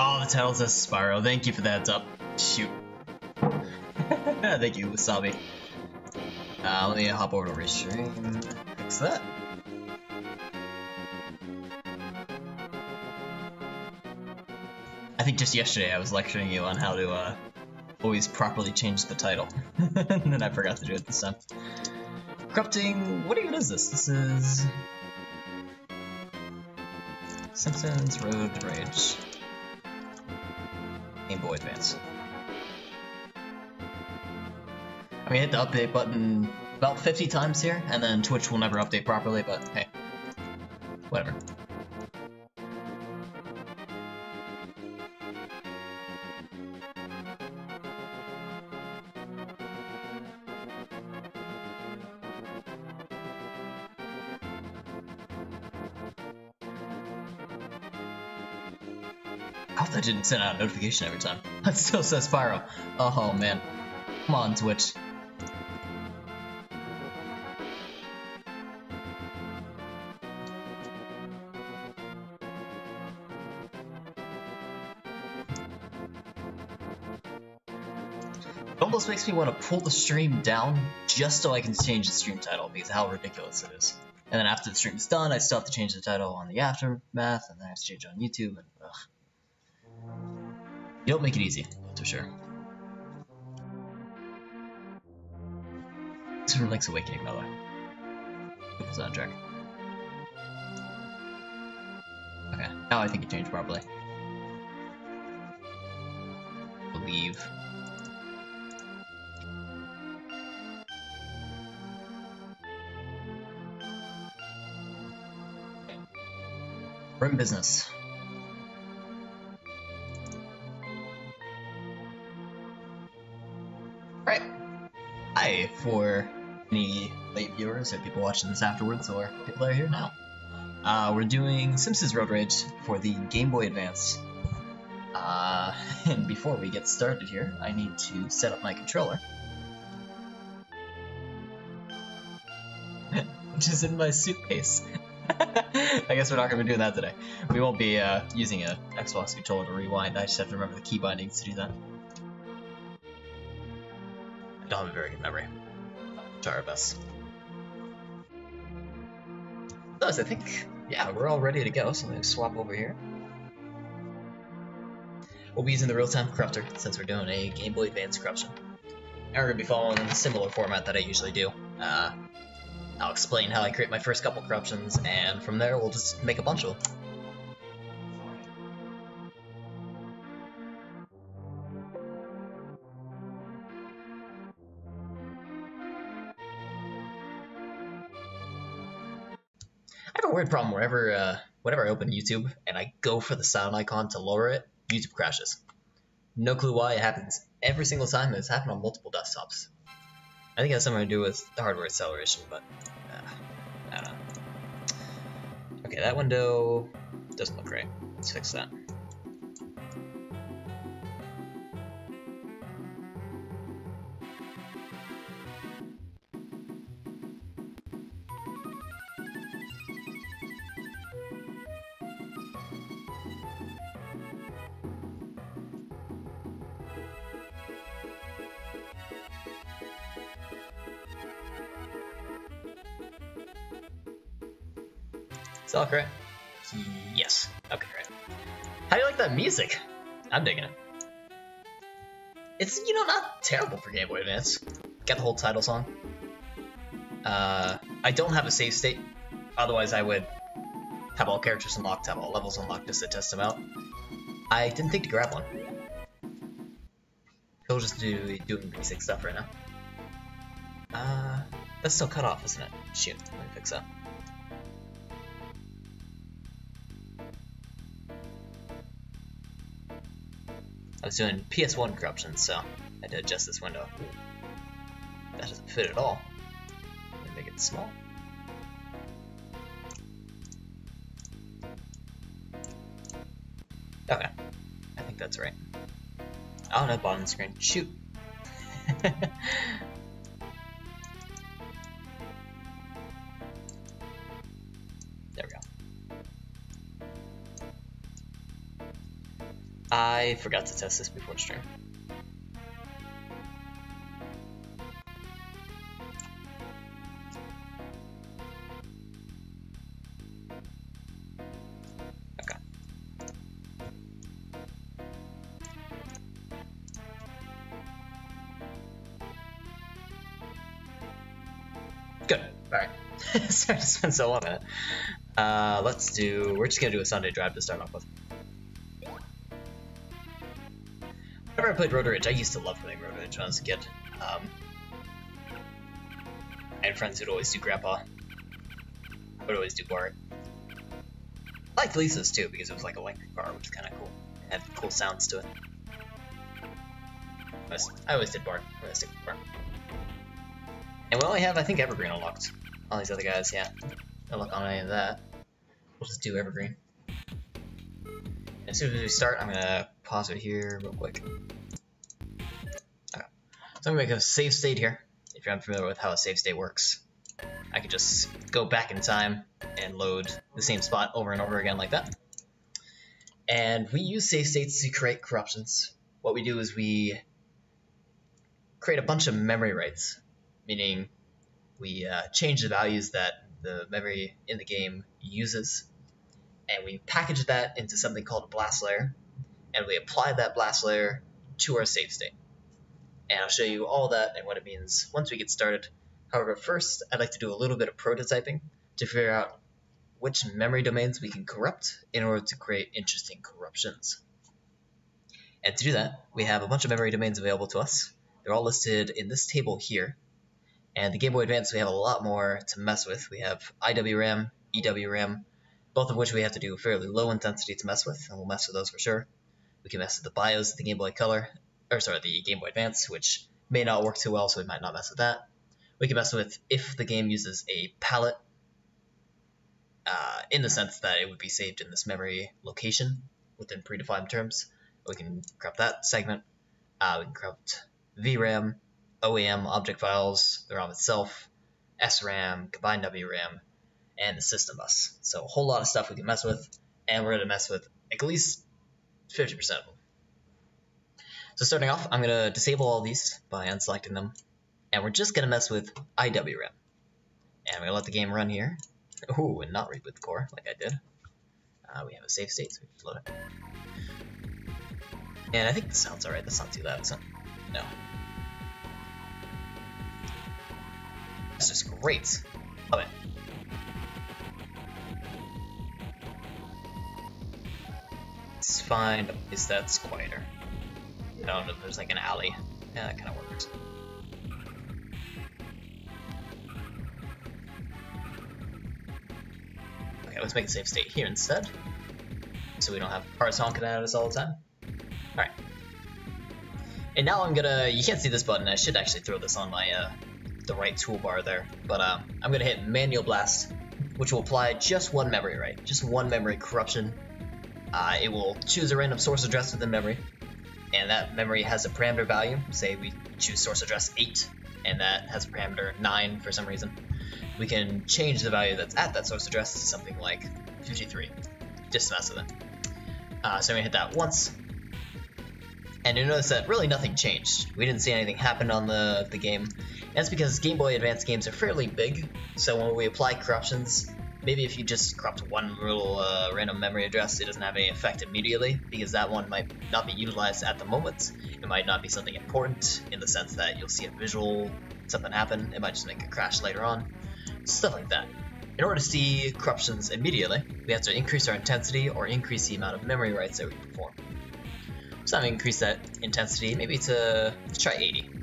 Oh, the title says Spyro. Thank you for the heads up. Shoot. Thank you, Wasabi. Let me hop over to restream. Fix that. I think just yesterday I was lecturing you on how to always properly change the title. And then I forgot to do it this time. Corrupting... What even is this? This is... Simpsons Road Rage. Game Boy Advance. I'm gonna hit the update button about 50 times here, and then Twitch will never update properly, but hey. Whatever. I hope that didn't send out a notification every time. That still says Spyro. Oh man. Come on, Twitch. It almost makes me want to pull the stream down just so I can change the stream title because of how ridiculous it is. And then after the stream's done, I still have to change the title on the Aftermath, and then I have to change it on YouTube, and ugh. You don't make it easy, that's for sure. It's from Link's Awakening, by the way. Good soundtrack. Okay, now I think it changed properly. Believe. We're in business. Right. Hi, for any late viewers or people watching this afterwards or people that are here now. We're doing Simpsons Road Rage for the Game Boy Advance. And before we get started here, I need to set up my controller. Which is in my suitcase. I guess we're not going to be doing that today. We won't be using an Xbox controller to rewind. I just have to remember the key bindings to do that. I don't have a very good memory. Try our best. Thus, I think, yeah, we're all ready to go, so let me swap over here. We'll be using the real-time corruptor since we're doing a Game Boy Advance corruption. And we're going to be following a similar format that I usually do. I'll explain how I create my first couple corruptions, and from there we'll just make a bunch of them. I have a weird problem whenever I open YouTube and I go for the sound icon to lower it, YouTube crashes. No clue why. It happens every single time, and it's happened on multiple desktops. I think it has something to do with the hardware acceleration, but I don't know. Okay, that window doesn't look great. Let's fix that. Is that all correct? Yes. Okay, great. that music. I'm digging it. It's, you know, not terrible for Game Boy Advance. Got the whole title song. I don't have a save state. Otherwise, I would have all characters unlocked, have all levels unlocked just to test them out. I didn't think to grab one. He'll just doing basic stuff right now. That's still cut off, isn't it? Shoot, let me fix that. I was doing PS1 corruption, so I had to adjust this window. That doesn't fit at all. Let me make it small. Okay, I think that's right. Oh no, bottom of the screen. Shoot. There we go. I forgot to test this before stream. Okay. Good. Alright. Sorry to spend so long on it. We're just gonna do a Sunday drive to start off with. Whenever I played Road Rage, I used to love playing Road Rage when I was a kid. I had friends who'd always do Grandpa. I would always do Bart. I liked Lisa's too, because it was like an electric car, which is kind of cool. It had cool sounds to it. I always did Bart. I always stick with Bart. And we only have, I think, Evergreen unlocked. All these other guys, yeah. No luck on any of that. We'll just do Evergreen. As soon as we start, I'm gonna pause it here real quick. Okay. So I'm gonna make a save state here. If you're unfamiliar with how a save state works, I could just go back in time and load the same spot over and over again like that. And we use save states to create corruptions. What we do is we create a bunch of memory writes, meaning we change the values that the memory in the game uses, and we package that into something called a blast layer, and we apply that blast layer to our save state. And I'll show you all that and what it means once we get started. However, first, I'd like to do a little bit of prototyping to figure out which memory domains we can corrupt in order to create interesting corruptions. And to do that, we have a bunch of memory domains available to us. They're all listed in this table here. And the Game Boy Advance, we have a lot more to mess with. We have IWRAM, EWRAM, both of which we have to do fairly low intensity to mess with, and we'll mess with those for sure. We can mess with the BIOS of the Game Boy Color, the Game Boy Advance, which may not work too well, so we might not mess with that. We can mess with if the game uses a palette, in the sense that it would be saved in this memory location within predefined terms. We can corrupt that segment. We can corrupt VRAM, OEM object files, the ROM itself, SRAM, combined WRAM, and the system bus. So a whole lot of stuff we can mess with, and we're going to mess with at least 50% of them. So starting off, I'm going to disable all these by unselecting them, and we're just going to mess with IWRAM. And I'm going to let the game run here. Ooh, and not reboot the core like I did. We have a save state, so we can load it. And I think the sound's alright. That's not too loud, so no. This is great. Love it. Let's find a place that's quieter. I don't know if there's like an alley. Yeah, that kind of works. Okay, let's make a save state here instead, so we don't have cars honking at us all the time. Alright. And now I'm gonna, you can't see this button, I should actually throw this on my, the right toolbar there, but I'm gonna hit manual blast, which will apply just one memory write, just one memory corruption. It will choose a random source address within memory, and that memory has a parameter value. Say we choose source address 8, and that has a parameter 9 for some reason. We can change the value that's at that source address to something like 53, just to mess with it. So I'm gonna hit that once, and you'll notice that really nothing changed. We didn't see anything happen on the game. And that's because Game Boy Advance games are fairly big, so when we apply corruptions, maybe if you just corrupt one little random memory address, it doesn't have any effect immediately, because that one might not be utilized at the moment. It might not be something important in the sense that you'll see a visual, something happen. It might just make a crash later on. Stuff like that. In order to see corruptions immediately, we have to increase our intensity or increase the amount of memory writes that we perform. So I'm going to increase that intensity, maybe to, let's try 80. And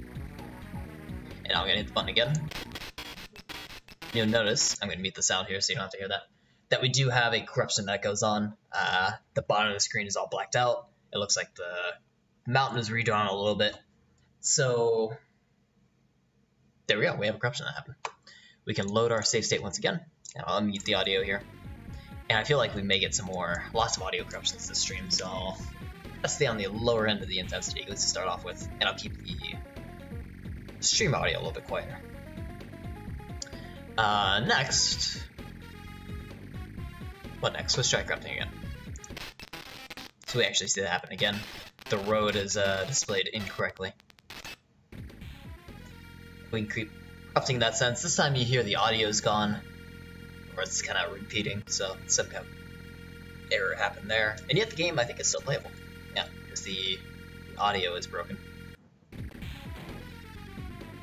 now I'm going to hit the button again. You'll notice, I'm going to mute the sound here so you don't have to hear that, that we do have a corruption that goes on. The bottom of the screen is all blacked out. It looks like the mountain is redrawn a little bit. So there we go, we have a corruption that happened. We can load our save state once again. And I'll unmute the audio here. And I feel like we may get lots of audio corruptions this stream, so I'll stay on the lower end of the intensity, at least to start off with, and I'll keep the stream audio a little bit quieter. Next. What next? Let's try corrupting again. So we actually see that happen again. The road is displayed incorrectly. We can keep corrupting in that sense. This time you hear the audio is gone, or it's kind of repeating, so some kind of error happened there. And yet the game, I think, is still playable. Yeah, because the audio is broken.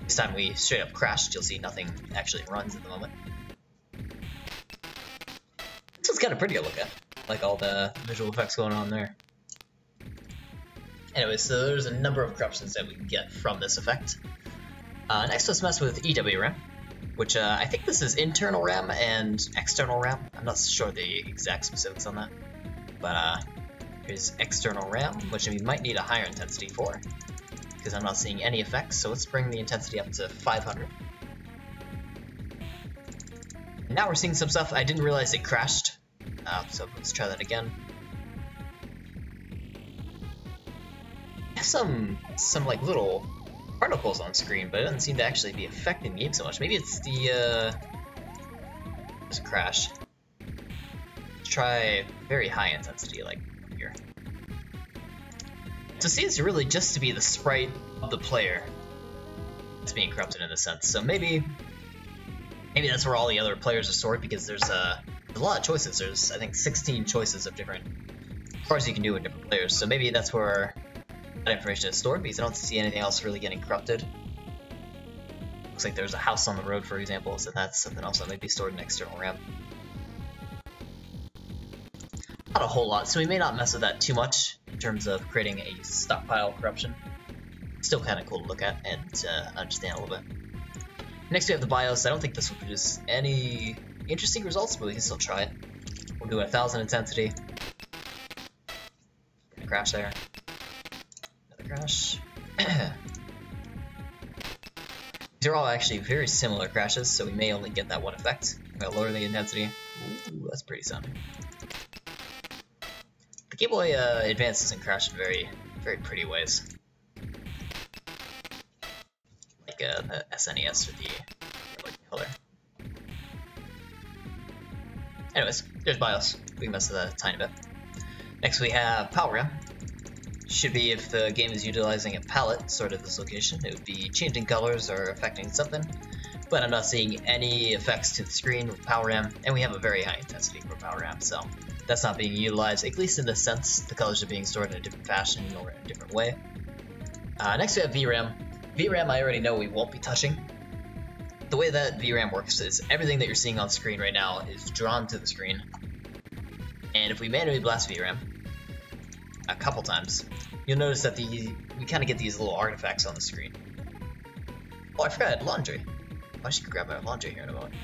This time we straight up crashed. You'll see nothing actually runs at the moment. This one's kind of pretty to look at, like all the visual effects going on there. Anyway, so there's a number of corruptions that we can get from this effect. Next, let's mess with EWRAM, which I think this is internal RAM and external RAM. I'm not sure the exact specifics on that, but here's external RAM, which we might need a higher intensity for, because I'm not seeing any effects. So let's bring the intensity up to 500. And now we're seeing some stuff. I didn't realize it crashed, so let's try that again. I have some like little particles on screen, but it doesn't seem to actually be affecting the game so much. Maybe it's the there's a crash. Let's try very high intensity, like here. So it seems really just to be the sprite of the player that's being corrupted in a sense. So maybe that's where all the other players are stored, because there's a lot of choices. There's, I think, 16 choices of different cars you can do with different players. So maybe that's where that information is stored, because I don't see anything else really getting corrupted. Looks like there's a house on the road, for example, so that's something else that might be stored in external RAM. Not a whole lot, so we may not mess with that too much in terms of creating a stockpile corruption. Still kind of cool to look at and understand a little bit. Next we have the BIOS. I don't think this will produce any interesting results, but we can still try it. We'll do 1000 intensity. Gonna crash there. Crash. These are all actually very similar crashes, so we may only get that one effect. I'm gonna lower the intensity. Ooh, that's pretty sounding. The Game Boy Advance doesn't crash in very pretty ways. Like the SNES with the color. Anyways, there's BIOS. We can mess with that a tiny bit. Next we have Power RAM. Should be, if the game is utilizing a palette sort of this location, it would be changing colors or affecting something, but I'm not seeing any effects to the screen with Power RAM, and we have a very high intensity for Power RAM, so that's not being utilized, at least in this sense. The colors are being stored in a different fashion or in a different way. Next we have VRAM. VRAM I already know we won't be touching. The way that VRAM works is everything that you're seeing on screen right now is drawn to the screen, and if we manually blast VRAM a couple times, you'll notice that we kind of get these little artifacts on the screen. Oh, I forgot I had laundry. I should grab my laundry here in a moment.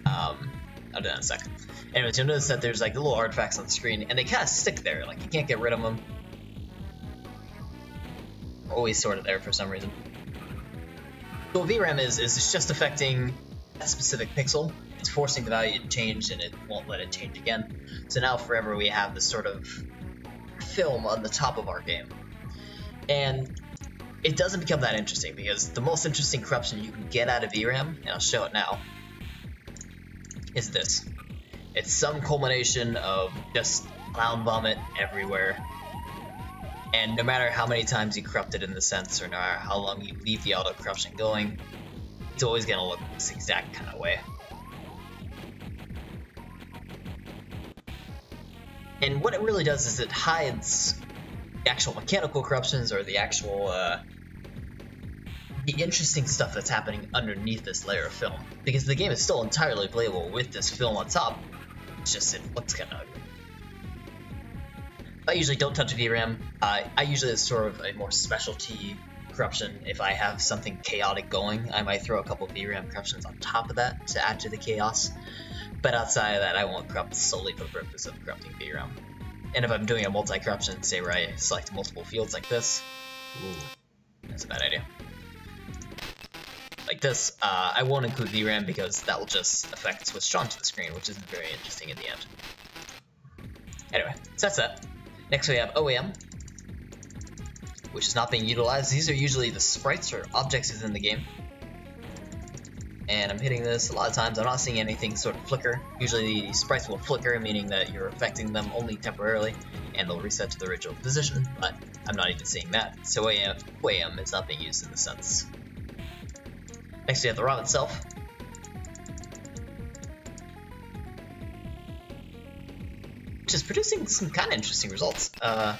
I'll do that in a second. Anyways, you'll notice that there's like little artifacts on the screen, and they kind of stick there. Like, you can't get rid of them. Always sort of there for some reason. So what VRAM is just affecting that specific pixel. It's forcing the value to change, and it won't let it change again. So now forever we have this sort of film on the top of our game, and it doesn't become that interesting, because the most interesting corruption you can get out of VRAM, and I'll show it now, is this. It's some culmination of just clown vomit everywhere, and no matter how many times you corrupt it in the sense, or no matter how long you leave the auto corruption going, it's always going to look this exact kind of way. And what it really does is it hides the actual mechanical corruptions or the actual the interesting stuff that's happening underneath this layer of film, because the game is still entirely playable with this film on top. It's just it looks kind of ugly. I usually don't touch VRAM. I usually it's sort of a more specialty corruption. If I have something chaotic going, I might throw a couple of VRAM corruptions on top of that to add to the chaos. But outside of that, I won't corrupt solely for the purpose of corrupting VRAM. And if I'm doing a multi-corruption, say where I select multiple fields like this, ooh, that's a bad idea. Like this, I won't include VRAM because that will just affect switch on to the screen, which isn't very interesting in the end. Anyway, so that's that. Next we have OAM, which is not being utilized. These are usually the sprites or objects within the game. And I'm hitting this a lot of times. I'm not seeing anything sort of flicker. Usually the sprites will flicker, meaning that you're affecting them only temporarily, and they'll reset to the original position, but I'm not even seeing that. So OAM is not being used in this sense. Next we have the ROM itself. Which is producing some kind of interesting results, other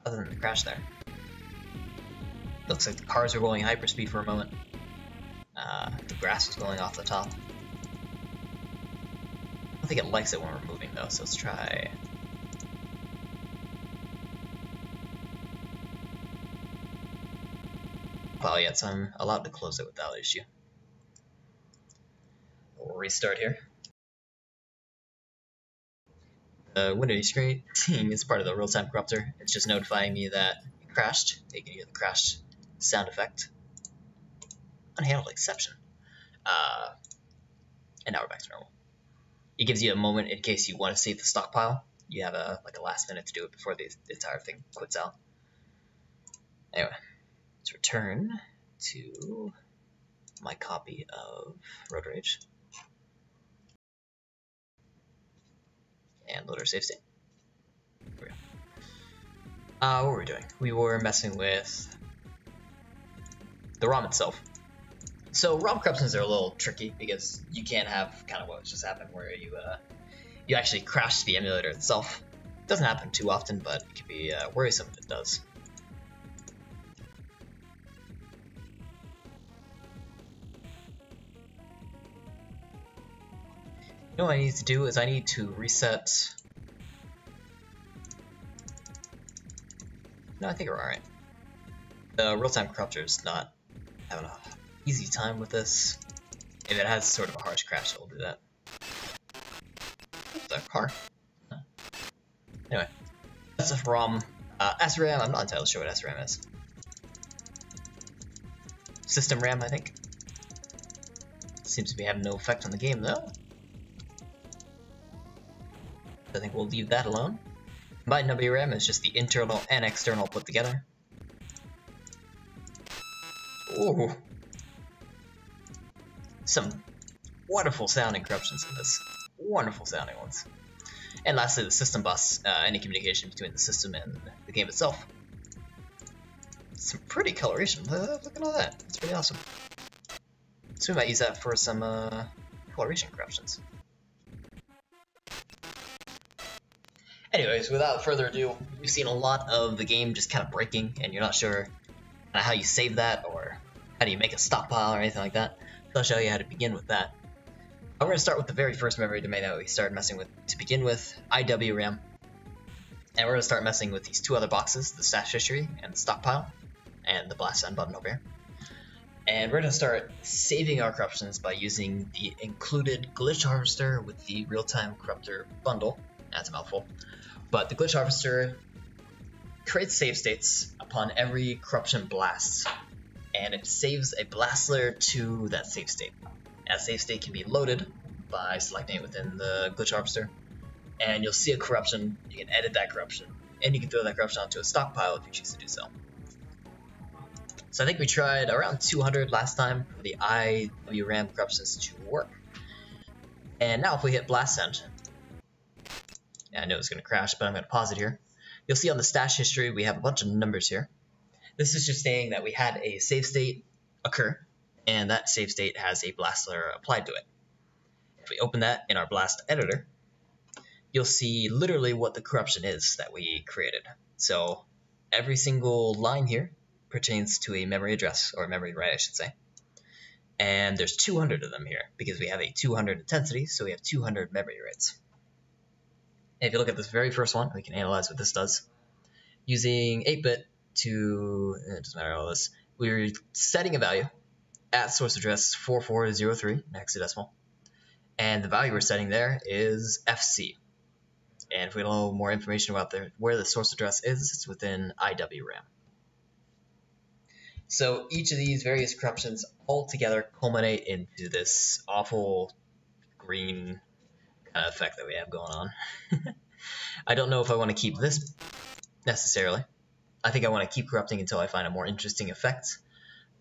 than the crash there. Looks like the cars are going hyperspeed for a moment. The grass is going off the top. I don't think it likes it when we're moving though, so let's try. Well, yeah, so I'm allowed to close it without issue. We'll restart here. The window screen is part of the real-time corrupter. It's just notifying me that it crashed. You can hear the crash sound effect. Unhandled exception. And now we're back to normal. It gives you a moment in case you want to save the stockpile. You have a last minute to do it before the entire thing quits out. Anyway, let's return to my copy of Road Rage. And load our save state. Here we go. What were we doing? We were messing with the ROM itself. So ROM corruptions are a little tricky because you can't have kind of what just happened where you actually crash the emulator itself. It doesn't happen too often, but it can be worrisome if it does. You know what I need to do is I need to reset. No, I think we're alright. The real-time corruptor is not having an easy time with this. If it has sort of a harsh crash, it'll do that. Oops, a car. Anyway, that's a ROM. SRAM, I'm not entirely sure what SRAM is. System RAM, I think. Seems to be having no effect on the game though. I think we'll leave that alone. Combined WRAM is just the internal and external put together. Ooh. Some wonderful sounding corruptions in this. Wonderful sounding ones. And lastly, the system bus, any communication between the system and the game itself. Some pretty coloration. Look at all that. That's pretty awesome. So we might use that for some coloration corruptions. Anyways, without further ado, you've seen a lot of the game just kind of breaking, and you're not sure how you save that, or how do you make a stockpile, or anything like that. So I'll show you how to begin with that. I'm going to start with the very first memory domain that we started messing with to begin with, IWRAM. And we're going to start messing with these two other boxes, the stash history and the stockpile, and the blast send button over here. And we're going to start saving our corruptions by using the included glitch harvester with the real-time corruptor bundle. That's a mouthful. But the glitch harvester creates save states upon every corruption blast, and it saves a blast layer to that save state. That save state can be loaded by selecting it within the glitch harvester, and you'll see a corruption. You can edit that corruption, and you can throw that corruption onto a stockpile if you choose to do so. So I think we tried around 200 last time for the IWRAM corruptions to work. And now if we hit blast send, I know it's going to crash, but I'm going to pause it here. You'll see on the stash history we have a bunch of numbers here. This is just saying that we had a save state occur, and that save state has a blast layer applied to it. If we open that in our blast editor, you'll see literally what the corruption is that we created. So every single line here pertains to a memory address, or a memory write, I should say. And there's 200 of them here because we have a 200 intensity, so we have 200 memory writes. And if you look at this very first one, we can analyze what this does. Using 8-bit to, it doesn't matter all this, we're setting a value at source address 4403 in hexadecimal. And the value we're setting there is FC. And if we know more information about where the source address is, it's within IWRAM. So each of these various corruptions all together culminate into this awful green kind of effect that we have going on. I don't know if I want to keep this necessarily. I think I want to keep corrupting until I find a more interesting effect,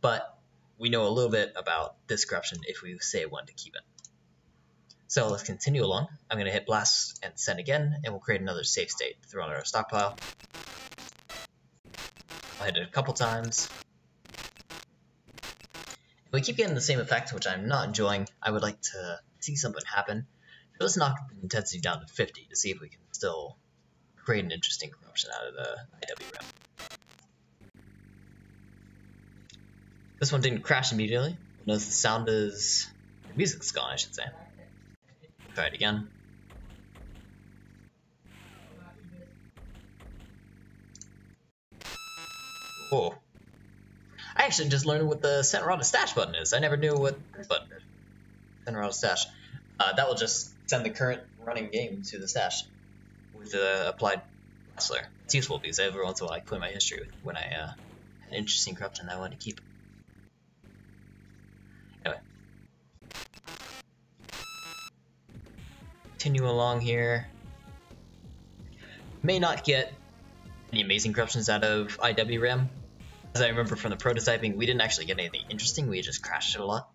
but we know a little bit about this corruption if we say I want to keep it. So let's continue along. I'm going to hit blast and send again, and we'll create another safe state. Throw it on our stockpile. I'll hit it a couple times. If we keep getting the same effect, which I'm not enjoying, I would like to see something happen. So let's knock the intensity down to 50 to see if we can still create an interesting corruption out of the IWRAM. This one didn't crash immediately. Notice the sound is... the music's gone, I should say. Try it again. Whoa. I actually just learned what the center on a stash button is. I never knew what this button is. Center on a stash. That will just send the current running game to the stash with the applied class layer. It's useful because every once in a while I clear my history when I had an interesting corruption that I wanted to keep. Anyway. Continue along here. May not get any amazing corruptions out of IWRAM. As I remember from the prototyping, we didn't actually get anything interesting, we just crashed it a lot.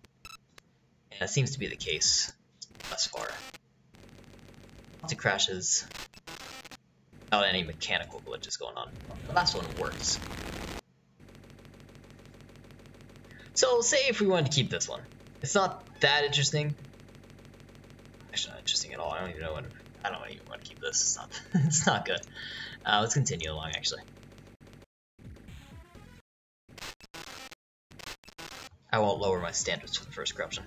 And that seems to be the case thus far. Lots of crashes, without any mechanical glitches going on. The last one works. So say if we wanted to keep this one. It's not that interesting. Actually not interesting at all. I don't even want to keep this. It's not, it's not good. Let's continue along actually. I won't lower my standards for the first corruption.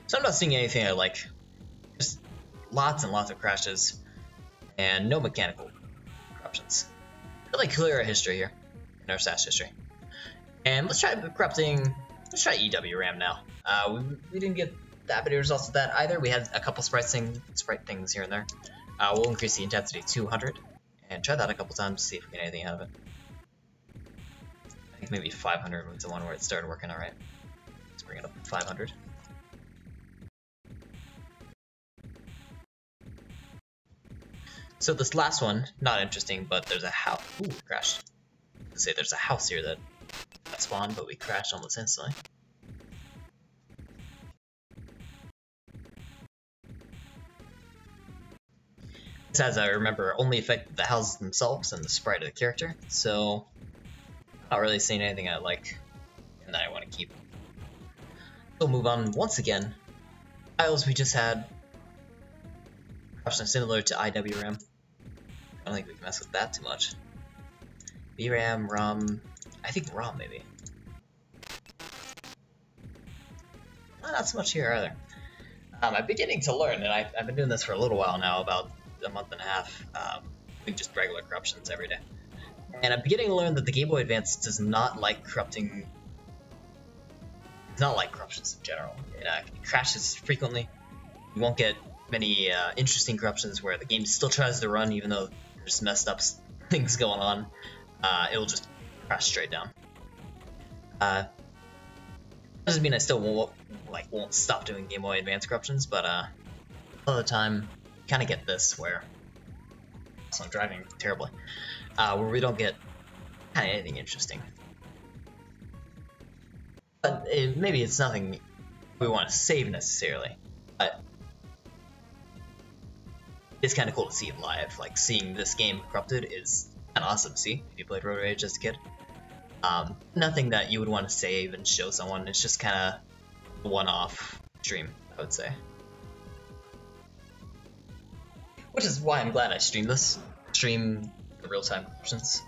So I'm not seeing anything I like. Just lots and lots of crashes and no mechanical corruptions. Really clear our history here, in our stash history. And let's try corrupting, let's try EWRAM now. We didn't get that many results with that either. We had a couple sprite things here and there. We'll increase the intensity to 200 and try that a couple times to see if we get anything out of it. I think maybe 500 was the one where it started working alright. Let's bring it up to 500. So this last one, not interesting, but there's a house. Ooh, it crashed. Let's say there's a house here that spawned, but we crashed almost instantly. This has, I remember, only affected the houses themselves and the sprite of the character, so not really seeing anything I like and that I want to keep. We'll move on once again. Tiles we just had. Corruption similar to IWRAM. I don't think we can mess with that too much. VRAM, ROM, I think ROM maybe. Not so much here either. I'm beginning to learn, and I've been doing this for a little while now, about a month and a half, doing just regular corruptions every day. And I'm beginning to learn that the Game Boy Advance does not like corrupting. It's not like corruptions in general. It crashes frequently. You won't get many interesting corruptions where the game still tries to run even though there's messed up things going on. It'll just crash straight down. Doesn't mean I still won't stop doing Game Boy Advance corruptions, but a lot of the time you kind of get this where I'm driving terribly, where we don't get kind of anything interesting. But maybe it's nothing we want to save necessarily, but it's kind of cool to see it live. Like, seeing this game corrupted is kind of awesome to see if you played Road Rage as a kid. Nothing that you would want to save and show someone. It's just kind of a one-off stream, I would say. Which is why I'm glad I streamed this. Stream the real-time options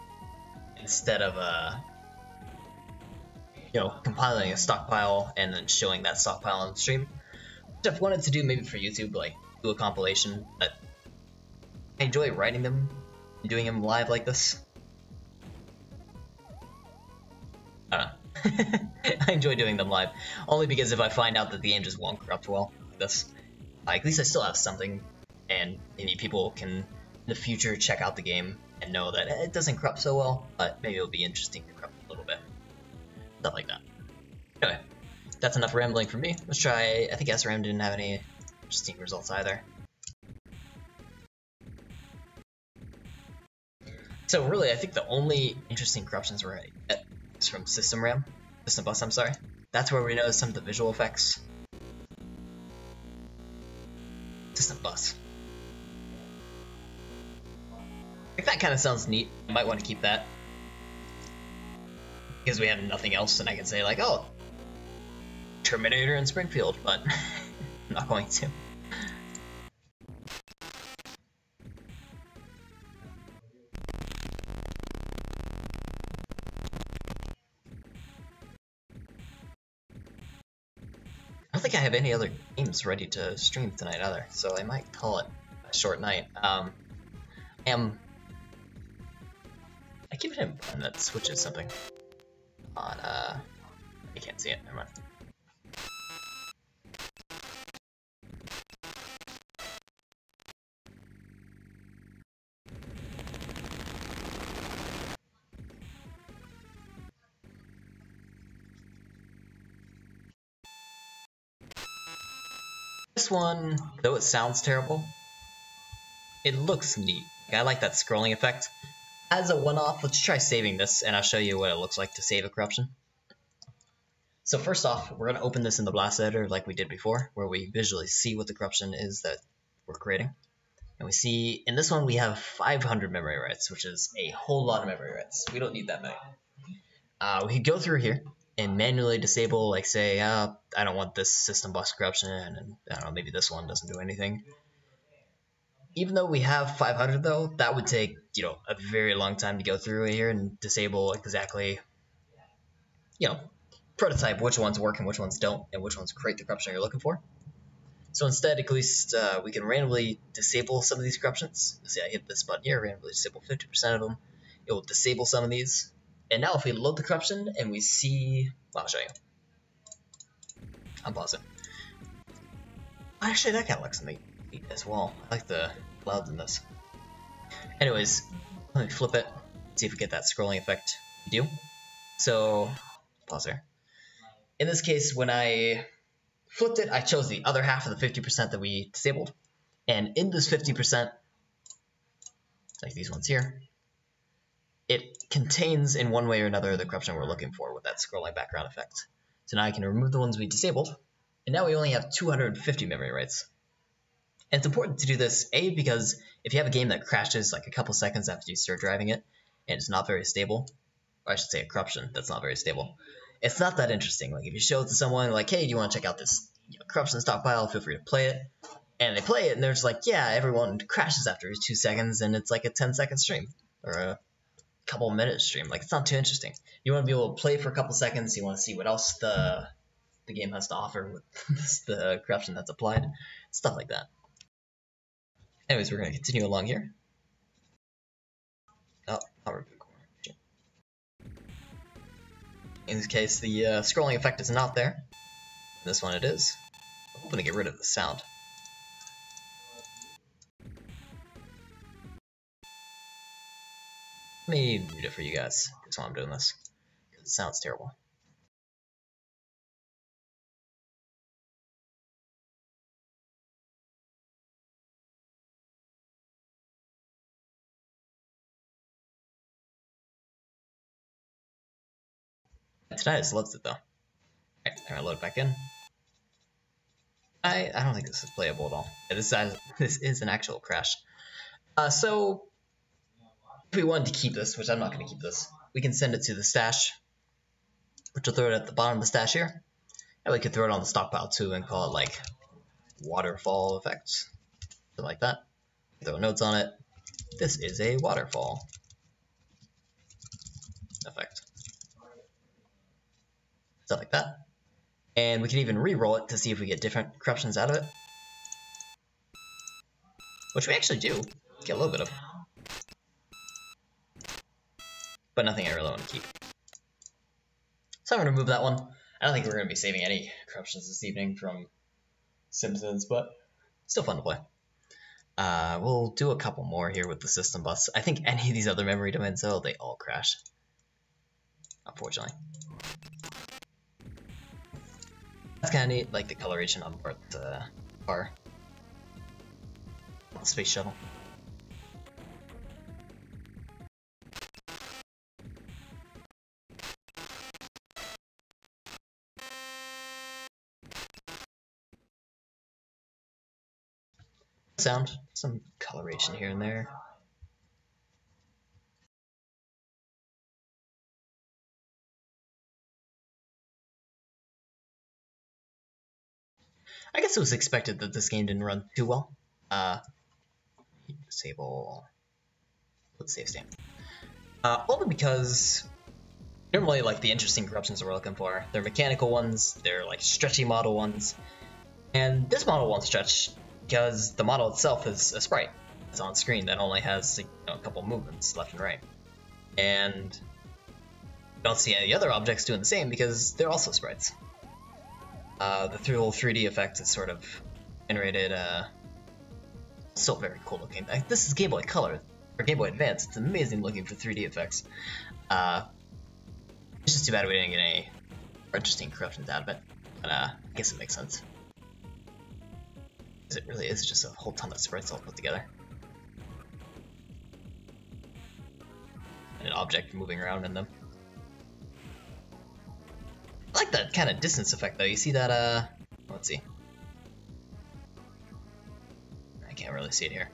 instead of compiling a stockpile and then showing that stockpile on the stream. Which I've wanted to do maybe for YouTube, like do a compilation, but I enjoy writing them and doing them live like this. I don't know. I enjoy doing them live, only because if I find out that the game just won't corrupt well like this, at least I still have something, and maybe people can in the future check out the game and know that it doesn't corrupt so well, but maybe it'll be interesting to corrupt a little bit. Stuff like that. Anyway, that's enough rambling from me. Let's try, I think SRAM didn't have any interesting results either. So really, I think the only interesting corruptions we're gonna get is from System Bus, I'm sorry. That's where we notice some of the visual effects. System Bus. If that kind of sounds neat, I might want to keep that. Because we have nothing else, and I can say like, oh, Terminator in Springfield, but I'm not going to. I don't think I have any other games ready to stream tonight either, so I might call it a short night. I keep hitting a button that switches something on, you can't see it, never mind. This one, though it sounds terrible, it looks neat. I like that scrolling effect. As a one-off, let's try saving this, and I'll show you what it looks like to save a corruption. So first off, we're going to open this in the blast editor like we did before, where we visually see what the corruption is that we're creating. And we see, in this one, we have 500 memory writes, which is a whole lot of memory writes. We don't need that many. We could go through here and manually disable, like say, I don't want this system bus corruption, and I don't know, maybe this one doesn't do anything. Even though we have 500 though, that would take, a very long time to go through here and disable exactly, prototype which ones work and which ones don't, and which ones create the corruption you're looking for. So instead, at least we can randomly disable some of these corruptions. See, I hit this button here, randomly disable 50% of them. It will disable some of these. And now if we load the corruption and we see, well, I'll show you. I'll pause it. Actually, that kind of looks neat as well. I like the clouds in this. Anyways, let me flip it, see if we get that scrolling effect. We do. So, pause there. In this case, when I flipped it, I chose the other half of the 50% that we disabled. And in this 50%, like these ones here, it contains in one way or another the corruption we're looking for with that scrolling background effect. So now I can remove the ones we disabled, and now we only have 250 memory writes. And it's important to do this, A, because if you have a game that crashes like a couple seconds after you start driving it, and it's not very stable, or I should say a corruption that's not very stable, it's not that interesting. Like if you show it to someone like, hey, do you want to check out this corruption stockpile, feel free to play it, and they play it and they're just like, yeah, everyone crashes after 2 seconds, and it's like a 10-second stream, or a couple minute stream. Like, it's not too interesting. You want to be able to play for a couple seconds, you want to see what else the game has to offer with the corruption that's applied, stuff like that. Anyways, we're going to continue along here. Oh, I'll remove the corner. In this case, the scrolling effect is not there. In this one it is. I'm hoping to get rid of the sound. Let me mute it for you guys, just while I'm doing this. It sounds terrible. Tinnitus loves it though. Alright, I'm gonna load it back in. I don't think this is playable at all. Yeah, this is an actual crash. So if we wanted to keep this, which I'm not going to keep this, we can send it to the stash, which will throw it at the bottom of the stash here. And we could throw it on the stockpile too and call it like waterfall effects, something like that. Throw notes on it. This is a waterfall effect. Stuff like that. And we can even re-roll it to see if we get different corruptions out of it. Which we actually do. Get a little bit of. But nothing I really want to keep. So I'm going to remove that one. I don't think we're going to be saving any corruptions this evening from Simpsons, but still fun to play. We'll do a couple more here with the system bus. I think any of these other memory domains, though, they all crash. Unfortunately. That's kind of neat, like the coloration on board the car. The space shuttle. Sound, some coloration here and there. I guess it was expected that this game didn't run too well. Disable. Let's save state. Only because normally, like, the interesting corruptions that we're looking for, they're mechanical ones, they're like stretchy model ones, and this model won't stretch because the model itself is a sprite. It's on screen that only has, you know, a couple movements left and right, and you don't see any other objects doing the same because they're also sprites. The whole 3D effect is sort of generated. Still very cool looking. This is Game Boy Color or Game Boy Advance. It's amazing looking for 3D effects. It's just too bad we didn't get any interesting corruptions out of it, but I guess it makes sense. It really is just a whole ton of sprites all put together. And an object moving around in them. I like that kind of distance effect though. You see that, let's see. I can't really see it here.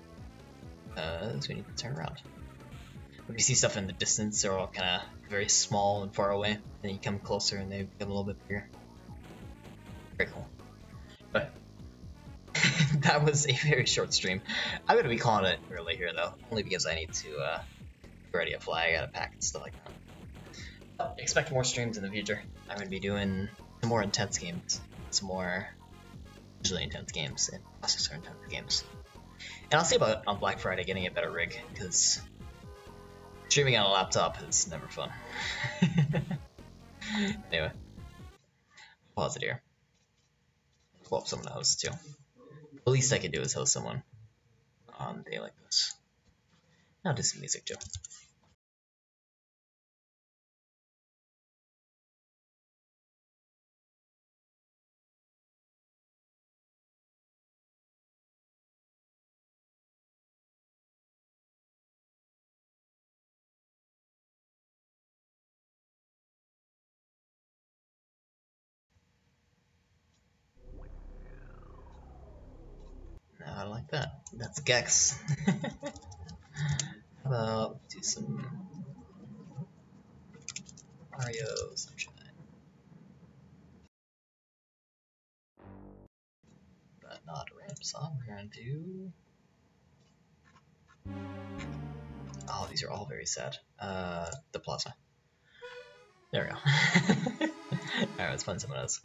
So we need to turn around. When you see stuff in the distance, they're all kind of very small and far away. Then you come closer and they become a little bit bigger. Very cool. But that was a very short stream. I'm going to be calling it early here though, only because I need to get ready a flag, I got a pack and stuff like that. But expect more streams in the future. I'm going to be doing some more intense games, some more visually intense games, and processor intense games. And I'll see about on Black Friday getting a better rig, because streaming on a laptop is never fun. Anyway, pause it here. Pull up someone to host too. The least I could do is host someone on a day like this. I'll do some music too. I like that. That's Gex. How about do some Mario Sunshine? But not a random song. We're gonna do. Oh, these are all very sad. The Plaza. There we go. Alright, let's find someone else.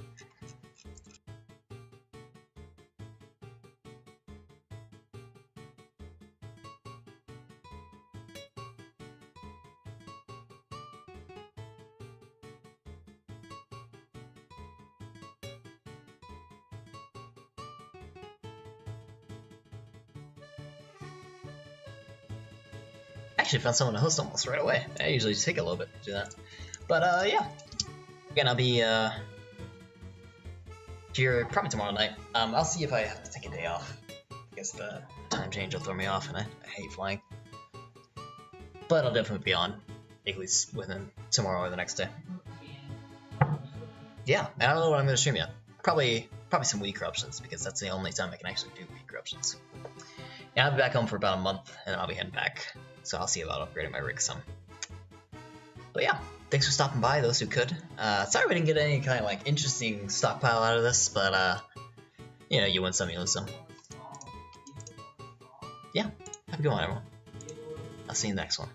Actually found someone to host almost right away. I usually take a little bit to do that. But yeah. Again, I'll be here probably tomorrow night. I'll see if I have to take a day off. I guess the time change will throw me off and I hate flying. But I'll definitely be on, at least within tomorrow or the next day. Yeah, I don't know what I'm going to stream yet. Probably some Wii corruptions, because that's the only time I can actually do Wii corruptions. Yeah, I'll be back home for about a month, and I'll be heading back so I'll see about upgrading my rig some. But yeah, thanks for stopping by, those who could. Sorry we didn't get any kind of like interesting stockpile out of this, but you know, you win some, you lose some. Yeah, have a good one, everyone. I'll see you in the next one.